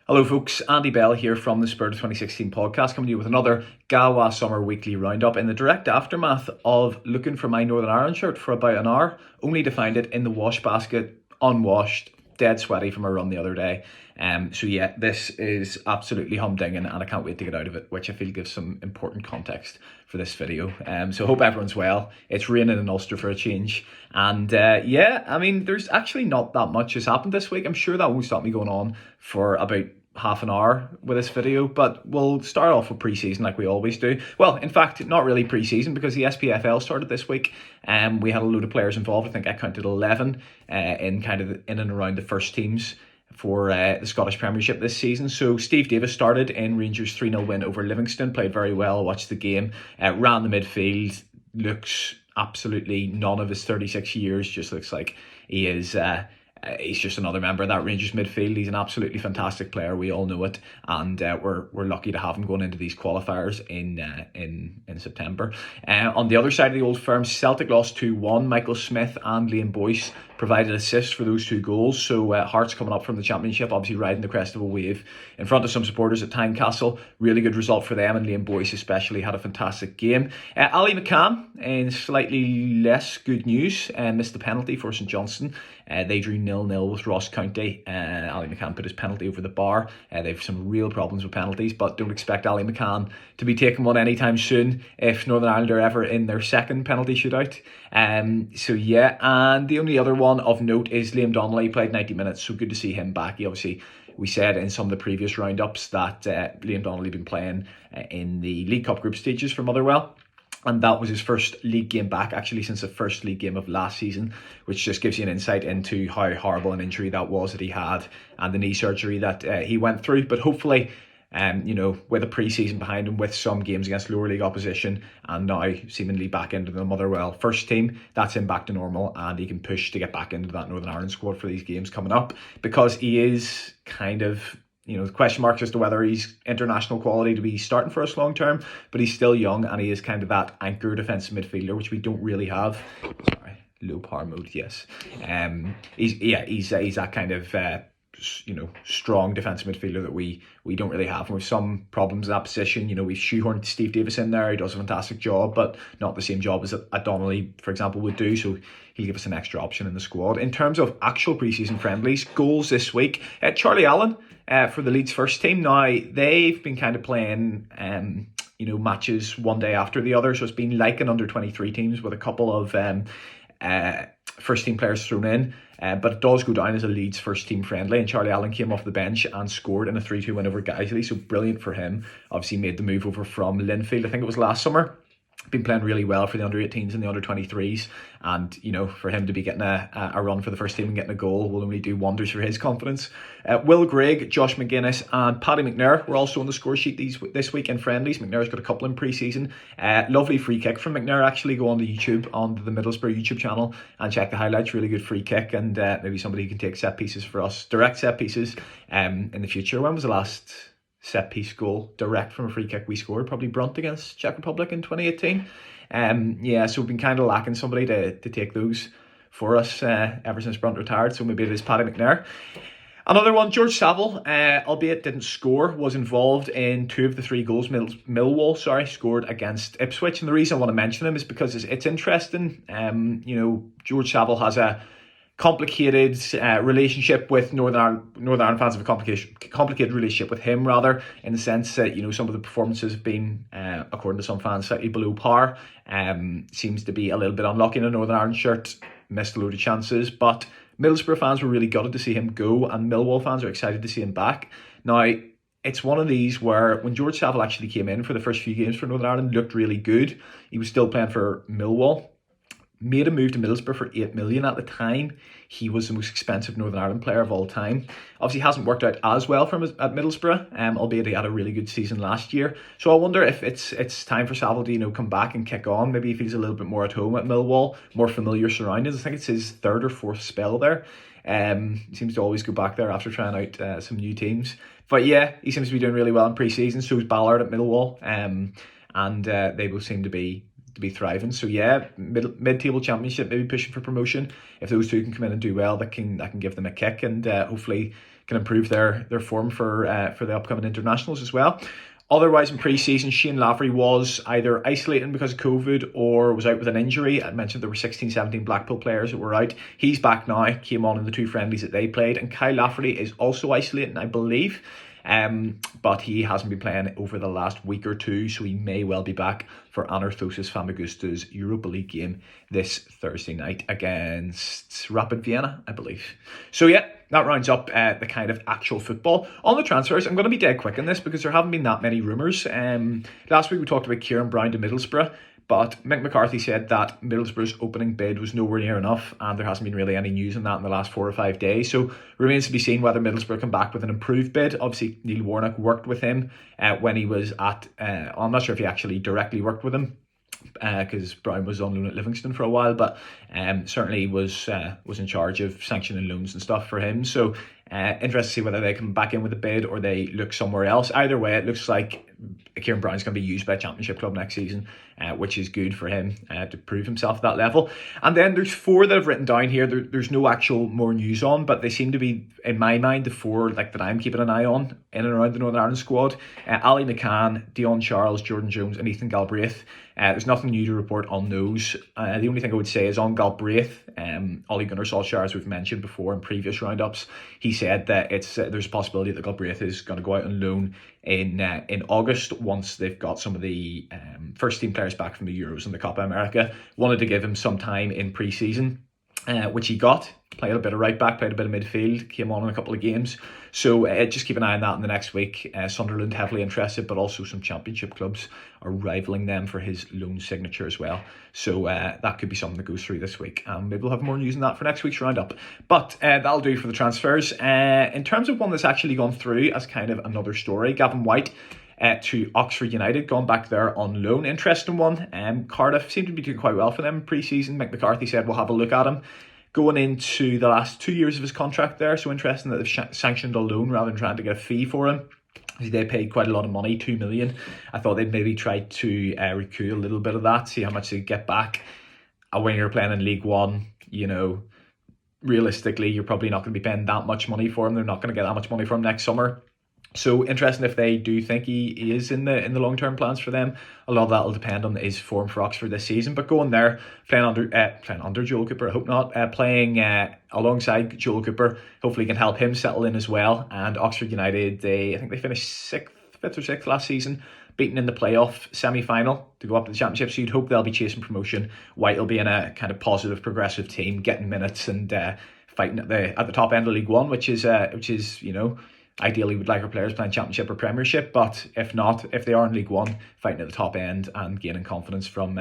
Hello folks, Andy Bell here from the Spirit of 2016 podcast, coming to you with another GAWA Summer Weekly Roundup in the direct aftermath of looking for my Northern Ireland shirt for about an hour, only to find it in the wash basket, unwashed, dead sweaty from a run the other day. This is absolutely humdinging and I can't wait to get out of it, which I feel gives some important context for this video. So hope everyone's well. It's raining in Ulster for a change. And there's actually not that much has happened this week. I'm sure that won't stop me going on for about half an hour with this video, but we'll start off with pre-season like we always do. Well, in fact, not really pre-season because the SPFL started this week. We had a load of players involved. I think I counted 11 in and around the first teams for the Scottish Premiership this season. So Steve Davis started in Rangers' 3-0 win over Livingston, played very well, watched the game, ran the midfield, looks absolutely none of his 36 years, just looks like he is... he's just another member of that Rangers midfield. He's an absolutely fantastic player. We all know it, and we're lucky to have him going into these qualifiers in September. On the other side of the old firm, Celtic lost 2-1. Michael Smith and Liam Boyce provided assists for those two goals. So Hearts coming up from the Championship, obviously riding the crest of a wave in front of some supporters at Tynecastle. Really good result for them, and Liam Boyce especially had a fantastic game. Ali McCann, in slightly less good news, missed the penalty for St Johnstone. They drew 0-0 with Ross County. Ali McCann put his penalty over the bar. They have some real problems with penalties, but don't expect Ali McCann to be taking one anytime soon if Northern Ireland are ever in their second penalty shootout. And the only other one of note is Liam Donnelly. Played 90 minutes, so good to see him back. We said in some of the previous roundups that Liam Donnelly had been playing in the League Cup group stages for Motherwell. And that was his first league game back, actually, since the first league game of last season, which just gives you an insight into how horrible an injury that was that he had and the knee surgery that he went through. But hopefully, with a pre-season behind him, with some games against lower league opposition, and now seemingly back into the Motherwell first team, that's him back to normal, and he can push to get back into that Northern Ireland squad for these games coming up, because he is kind of... the question marks as to whether he's international quality to be starting for us long term, but he's still young and he is kind of that anchor defensive midfielder, which we don't really have. Sorry, low power mode, yes. He's that kind of strong defensive midfielder that we don't really have. And with some problems in that position, we've shoehorned Steve Davis in there. He does a fantastic job, but not the same job as a Donnelly, for example, would do. So he'll give us an extra option in the squad. In terms of actual pre-season friendlies, goals this week, Charlie Allen for the Leeds first team. Now, they've been kind of playing matches one day after the other, so it's been like an under-23 teams with a couple of first team players thrown in, but it does go down as a Leeds first team friendly, and Charlie Allen came off the bench and scored in a 3-2 win over Guiseley, so brilliant for him. Obviously made the move over from Linfield, I think it was last summer. Been playing really well for the under-18s and the under-23s, and for him to be getting a run for the first team and getting a goal will only do wonders for his confidence. Will Grigg, Josh McGuinness and Paddy McNair were also on the score sheet this week in friendlies. McNair's got a couple in pre-season. Lovely free kick from McNair, actually. Go on to YouTube, on the Middlesbrough YouTube channel, and check the highlights. Really good free kick, and maybe somebody can take set pieces for us, direct set pieces in the future. When was the last set piece goal direct from a free kick we scored? Probably Brunt against Czech Republic in 2018. So we've been kind of lacking somebody to take those for us ever since Brunt retired, so maybe it is Paddy McNair. Another one, George Saville, albeit didn't score, was involved in 2 of the 3 goals Millwall scored against Ipswich. And the reason I want to mention him is because it's interesting. George Saville has a complicated relationship with Northern Ireland fans, have a complicated relationship with him, rather, in the sense that some of the performances have been, according to some fans, slightly below par. Seems to be a little bit unlucky in a Northern Ireland shirt, missed a load of chances, but Middlesbrough fans were really gutted to see him go, and Millwall fans are excited to see him back. Now, it's one of these where when George Saville actually came in for the first few games for Northern Ireland, looked really good. He was still playing for Millwall. Made a move to Middlesbrough for 8 million at the time. He was the most expensive Northern Ireland player of all time. Obviously hasn't worked out as well for him at Middlesbrough, albeit he had a really good season last year. So I wonder if it's time for Saville to come back and kick on. Maybe he feels a little bit more at home at Millwall, more familiar surroundings. I think it's his 3rd or 4th spell there. He seems to always go back there after trying out some new teams. But yeah, he seems to be doing really well in pre-season. So is Ballard at Millwall, and they both seem to be thriving. So yeah, mid-table championship, maybe pushing for promotion. If those two can come in and do well, that can give them a kick, and hopefully can improve their form for the upcoming internationals as well. Otherwise, in pre-season, Shane Lafferty was either isolating because of COVID or was out with an injury. I mentioned there were 16, 17 Blackpool players that were out. He's back now, came on in the 2 friendlies that they played. And Kyle Lafferty is also isolating, I believe. But he hasn't been playing over the last week or two, so he may well be back for Anorthosis Famagusta's Europa League game this Thursday night against Rapid Vienna, I believe. So yeah, that rounds up the kind of actual football. On the transfers, I'm going to be dead quick on this because there haven't been that many rumours. Last week we talked about Kieran Brown to Middlesbrough, but Mick McCarthy said that Middlesbrough's opening bid was nowhere near enough, and there hasn't been really any news on that in the last 4 or 5 days. So remains to be seen whether Middlesbrough come back with an improved bid. Obviously, Neil Warnock worked with him when he was at... I'm not sure if he actually directly worked with him, because Brown was on loan at Livingston for a while, but certainly was in charge of sanctioning loans and stuff for him. So interested to see whether they come back in with a bid or they look somewhere else. Either way, it looks like Kieran Brown's going to be used by a Championship club next season, which is good for him to prove himself at that level. And then there's 4 that I've written down here. There's no actual more news on, but they seem to be, in my mind, the 4 that I'm keeping an eye on in and around the Northern Ireland squad. Ali McCann, Dion Charles, Jordan Jones and Ethan Galbraith. There's nothing new to report on those. The only thing I would say is on Galbraith, Ole Gunnar Solskjaer, as we've mentioned before in previous roundups, he said that there's a possibility that Galbraith is going to go out on loan in August once they've got some of the first team players back from the Euros and the Copa America. Wanted to give him some time in pre-season, which he got. Played a bit of right back, played a bit of midfield, came on in a couple of games. So just keep an eye on that in the next week. Sunderland heavily interested, but also some Championship clubs are rivaling them for his loan signature as well. So that could be something that goes through this week. Maybe we'll have more news on that for next week's roundup. But that'll do for the transfers. In terms of one that's actually gone through as kind of another story, Gavin White to Oxford United, gone back there on loan. Interesting one. Cardiff seemed to be doing quite well for them in pre-season. Mick McCarthy said we'll have a look at him going into the last 2 years of his contract there. So interesting that they've sanctioned a loan rather than trying to get a fee for him. They paid quite a lot of money, 2 million. I thought they'd maybe try to recoup a little bit of that, see how much they get back. When you're playing in League One, realistically, you're probably not going to be paying that much money for him. They're not going to get that much money for him next summer. So interesting if they do think he is in the long-term plans for them. A lot of that will depend on his form for Oxford this season. But going there, playing under Joel Cooper, I hope not, playing alongside Joel Cooper, hopefully can help him settle in as well. And Oxford United, I think they finished 5th or 6th last season, beaten in the playoff semi-final to go up to the Championship. So you'd hope they'll be chasing promotion. White will be in a kind of positive, progressive team, getting minutes and fighting at the top end of League One, which is ideally we'd like our players playing Championship or Premiership, but if not, if they are in League One, fighting at the top end and gaining confidence from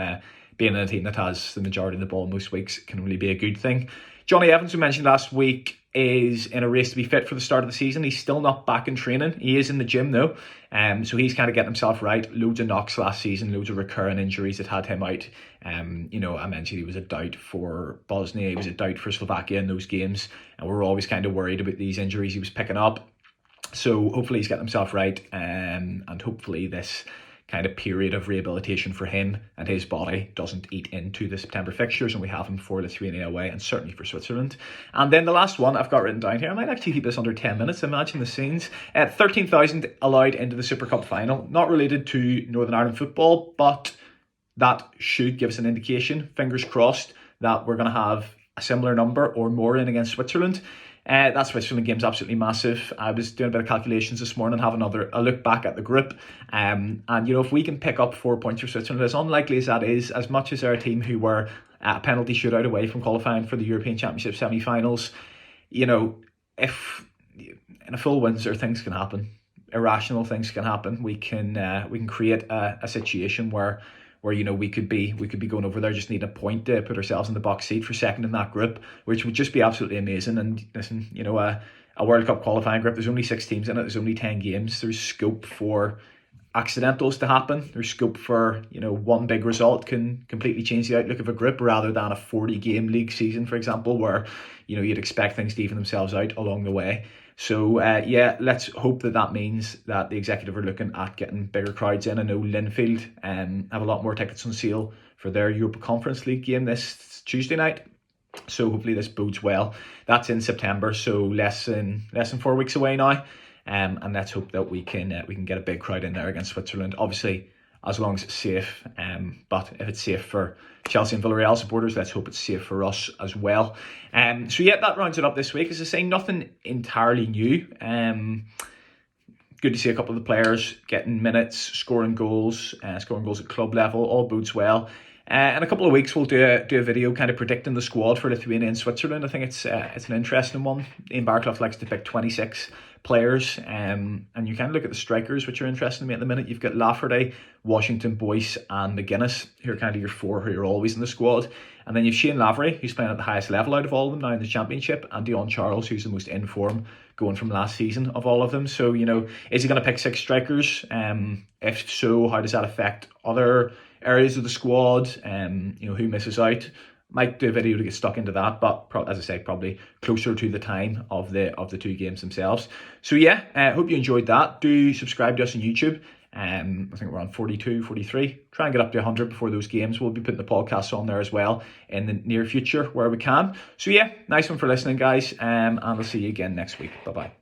being in a team that has the majority of the ball most weeks can really be a good thing. Johnny Evans, who mentioned last week, is in a race to be fit for the start of the season. He's still not back in training. He is in the gym though, so he's kind of getting himself right. Loads of knocks last season, loads of recurring injuries that had him out. I mentioned he was a doubt for Bosnia, he was a doubt for Slovakia in those games, and we were always kind of worried about these injuries he was picking up. So hopefully he's getting himself right, and hopefully this kind of period of rehabilitation for him and his body doesn't eat into the September fixtures, and we have him for Lithuania away and certainly for Switzerland. And then the last one I've got written down here, I might actually keep this under 10 minutes, imagine the scenes. 13,000 allowed into the Super Cup final, not related to Northern Ireland football, but that should give us an indication, fingers crossed, that we're going to have a similar number or more in against Switzerland. That Switzerland game's absolutely massive. I was doing a bit of calculations this morning, having a look back at the group, and if we can pick up 4 points for Switzerland, as unlikely as that is, as much as they're a team who were a penalty shootout away from qualifying for the European Championship semi-finals, if in a full Windsor things can happen, irrational things can happen. We can create a situation where we could be going over there just needing a point to put ourselves in the box seat for second in that group, which would just be absolutely amazing. And listen, a World Cup qualifying group, there's only 6 teams in it, there's only 10 games, there's scope for accidentals to happen, there's scope for one big result can completely change the outlook of a group, rather than a 40-game league season, for example, where you'd expect things to even themselves out along the way. So let's hope that means that the executive are looking at getting bigger crowds in. I know Linfield have a lot more tickets on sale for their Europa Conference League game this Tuesday night. So hopefully this bodes well. That's in September, so less than 4 weeks away now. And let's hope that we can get a big crowd in there against Switzerland. Obviously, as long as it's safe. But if it's safe for Chelsea and Villarreal supporters, let's hope it's safe for us as well. So yeah, that rounds it up this week. As I say, nothing entirely new. Good to see a couple of the players getting minutes, scoring goals at club level. All bodes well. In a couple of weeks, we'll do a video kind of predicting the squad for Lithuania and Switzerland. I think it's an interesting one. Ian Barclough likes to pick 26 players, and you can look at the strikers, which are interesting to me at the minute. You've got Lafferty, Washington, Boyce, and McGuinness, who are kind of your four who are always in the squad. And then you've Shane Lavery, who's playing at the highest level out of all of them now in the Championship, and Dion Charles, who's the most in form going from last season of all of them. So, is he going to pick 6 strikers? If so, how does that affect other areas of the squad? Who misses out? Might do a video to get stuck into that, but as I say, probably closer to the time of the 2 games themselves. So yeah, hope you enjoyed that. Do subscribe to us on YouTube. I think we're on 42, 43. Try and get up to 100 before those games. We'll be putting the podcasts on there as well in the near future where we can. So yeah, nice one for listening, guys. And I'll see you again next week. Bye-bye.